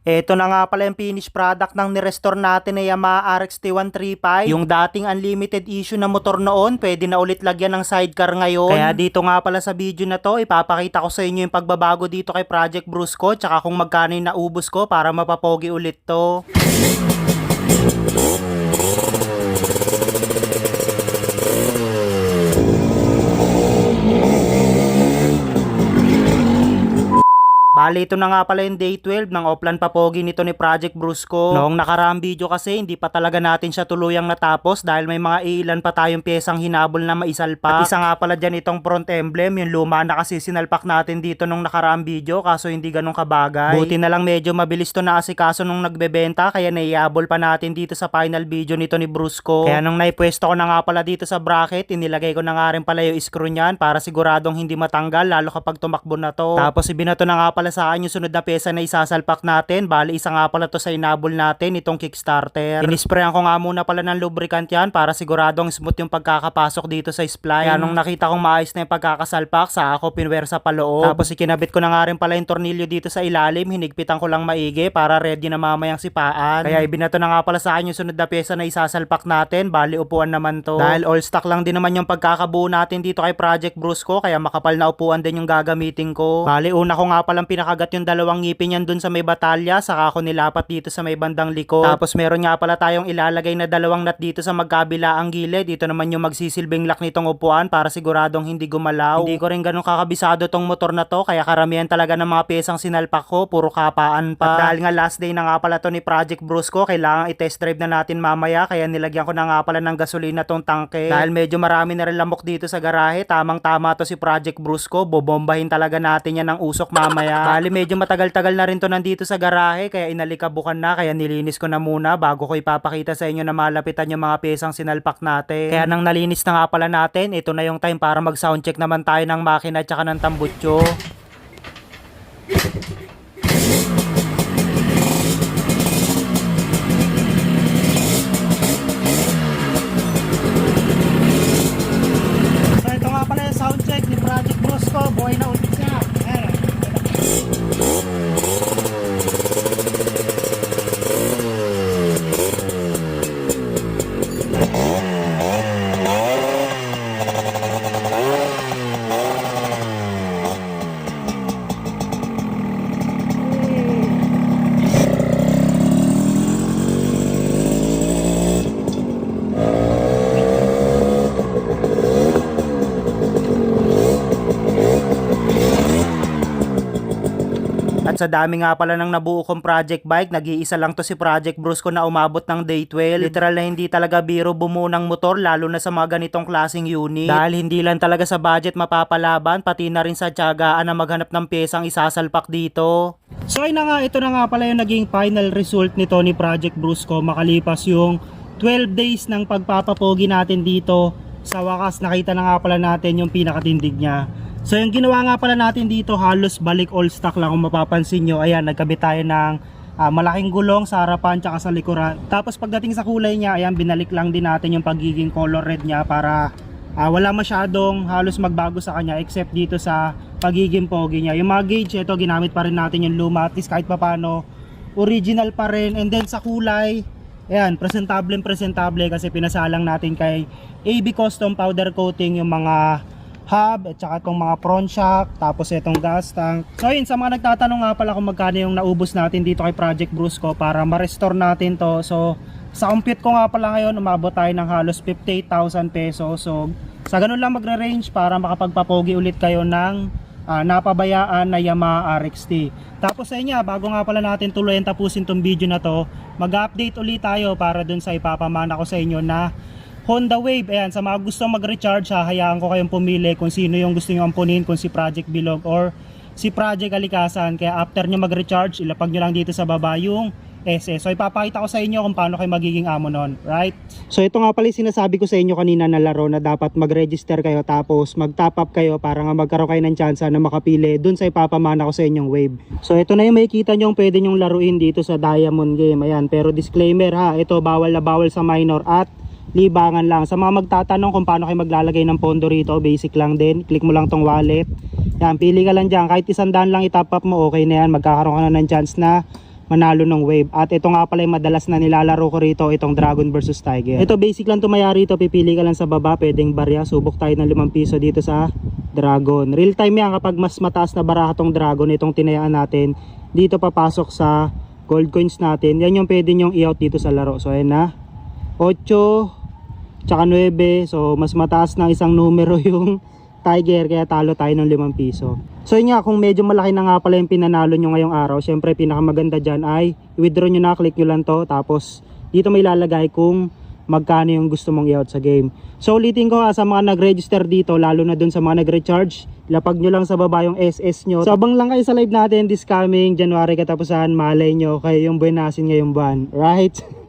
Ito na nga pala yung finished product ng nirestore natin na Yamaha RX T135. Yung dating unlimited issue na motor noon, pwede na ulit lagyan ng sidecar ngayon. Kaya dito nga pala sa video na to, ipapakita ko sa inyo yung pagbabago dito kay Project Brusco, tsaka kung magkano yung naubos ko para mapapogi ulit to. Bali, ito na nga pala yung day 12 ng offline papogi nito ni Project Brusco. Noong nakaraang video kasi, hindi pa talaga natin siya tuluyang natapos dahil may mga ilan pa tayong pyesang hinabol na maisalpak. At isa nga pala dyan itong front emblem, yung luma na kasi sinalpak natin dito nung nakaraang video kaso hindi ganun kabagay. Buti na lang medyo mabilis to na asikaso nung nagbebenta kaya naiabol pa natin dito sa final video nito ni Brusco. Kaya nung naipwesto ko na nga pala dito sa bracket, inilagay ko na nga rin pala yung screw niyan para siguradong hindi matanggal lalo kapag tumakbo na to. Tapos ibinato na nga pala sa akin yung sunod na pyesa na isasalpak natin. Bali, isa nga pala to sa inabol natin, itong kickstarter. Inisprayan ko nga muna pala ng lubricant yan para siguradong smooth yung pagkakapasok dito sa spline. Kaya nung nakita kong maayos na yung pagkakasalpak, sa ako pinwersa pa loob. Tapos ikinabit ko na nga rin pala yung tornilyo dito sa ilalim, hinigpitan ko lang maigi para ready na mamayang sipaan. Kaya ibinato na nga pala sa akin yung sunod na pyesa na isasalpak natin. Bali, upuan naman to. Dahil all stock lang din naman yung pagkakabuo natin dito kay Project Brusco, kaya makapal na upuan din yung gagamitin ko. Bali, una ko nga palang pinakagat yung dalawang ngipin yan dun sa may batalya, saka ako nilapat dito sa may bandang likod. Tapos meron nga pala tayong ilalagay na dalawang nut dito sa magkabila ang gilid. Dito naman yung magsisilbing lock nitong upuan para siguradong hindi gumalaw. Hindi ko rin ganun kakabisado tong motor na to, kaya karamihan talaga ng mga pyesang sinalpak ko puro kapaan pa. At dahil nga last day na nga pala to ni Project Brusco, kailangan i-test drive na natin mamaya, kaya nilagyan ko na nga pala ng gasolina tong tangke. Dahil medyo marami na rin lamok dito sa garahe, tamang tama to si Project Brusco, bobombahin talaga natin yan ng usok mamaya. Bali, medyo matagal-tagal na rin to nandito sa garahe kaya inalikabukan na, kaya nilinis ko na muna bago ko ipapakita sa inyo na malapitan yung mga pyesang sinalpak natin. Kaya nang nalinis na nga pala natin, ito na yung time para mag soundcheck naman tayo ng makina at saka ng tambutso. So ito nga pala yung soundcheck ni Project Brusco, buhay na ulit siya. At sa dami nga pala ng nabuo kong project bike, nag-iisa lang to si Project Brusco na umabot ng day 12. Literal na hindi talaga biro bumuo ng motor, lalo na sa mga ganitong klaseng unit. Dahil hindi lang talaga sa budget mapapalaban, pati na rin sa tiyagaan na maghanap ng pyesang isasalpak dito. So ayun na nga, ito na nga pala yung naging final result nito ni Project Brusco makalipas yung 12 days ng pagpapapogi natin dito. Sa wakas, nakita na nga pala natin yung pinakatindig niya. So yung ginawa nga pala natin dito, halos balik all stock lang kung mapapansin nyo. Ayan, nagkabit tayo ng malaking gulong sa harapan tsaka sa likuran. Tapos pagdating sa kulay niya, ayan, binalik lang din natin yung pagiging color red niya para wala masyadong halos magbago sa kanya except dito sa pagiging pogi niya. Yung mga gauge, ito ginamit pa rin natin yung luma, at least kahit papano original pa rin. And then sa kulay, ayan, presentable kasi pinasalang natin kay AB Custom powder coating yung mga hub at saka itong mga front shock, tapos itong gas tank. So yun, sa mga nagtatanong nga pala kung magkano yung naubos natin dito kay Project Brusco para ma-restore natin to. So sa compute ko nga pala ngayon, umabot tayo ng halos 58,000 pesos. So sa ganun lang magre-range para makapagpapogi ulit kayo ng napabayaan na Yamaha RXT. Tapos sa inyo, bago nga pala natin tuluyan tapusin tong video na to, mag-update ulit tayo para dun sa ipapamana ko sa inyo na Honda Wave. Ayan, sa mga gusto mag-recharge, hayaan ko kayong pumili kung sino yung gusto nyo ampunin, kung si Project Bilog or si Project Alikasan. Kaya after nyo mag-recharge, ilapag nyo lang dito sa baba yung SS. So ipapakita ko sa inyo kung paano kayo magiging amo nun, right? So ito nga pala sinasabi ko sa inyo kanina na laro na dapat mag-register kayo tapos mag-top up kayo para nga magkaroon kayo ng chance na makapili dun sa ipapamana ko sa inyong Wave. So ito na yung makikita nyo pwede nyong laruin dito sa Diamond Game. Ayan, pero disclaimer ha, ito bawal na bawal sa minor at libangan lang. Sa mga magtatanong kung paano kayo maglalagay ng pondo rito, basic lang din. Click mo lang tong wallet. Yan, pili ka lang dyan. Kahit 100 lang itap up mo, okay na yan. Magkakaroon ka na ng chance na manalo ng wave. At ito nga pala yung madalas na nilalaro ko rito, itong Dragon versus Tiger. Ito basic lang tumaya rito, pipili ka lang sa baba, pwedeng barya. Subok tayo ng 5 piso dito sa Dragon. Real time yan kapag mas mataas na baraha tong Dragon, itong tinayaan natin. Dito papasok sa gold coins natin. Yan yung pwede nyong i-out dito sa laro. So ayan na, 8 tsaka 9. So mas mataas ng isang numero yung Tiger, kaya talo tayo ng 5 piso. So yun nga, kung medyo malaki na nga pala yung pinanalo nyo ngayong araw, syempre pinakamaganda dyan ay i-withdraw nyo na, click nyo lang to, tapos dito may lalagay kung magkano yung gusto mong i-out sa game. So ulitin ko sa mga nag-register dito, lalo na dun sa mga nag-recharge, lapag nyo lang sa baba yung SS nyo. So abang lang kayo sa live natin this coming January katapusan, malay nyo kayo yung buwinasin ngayong buwan, right?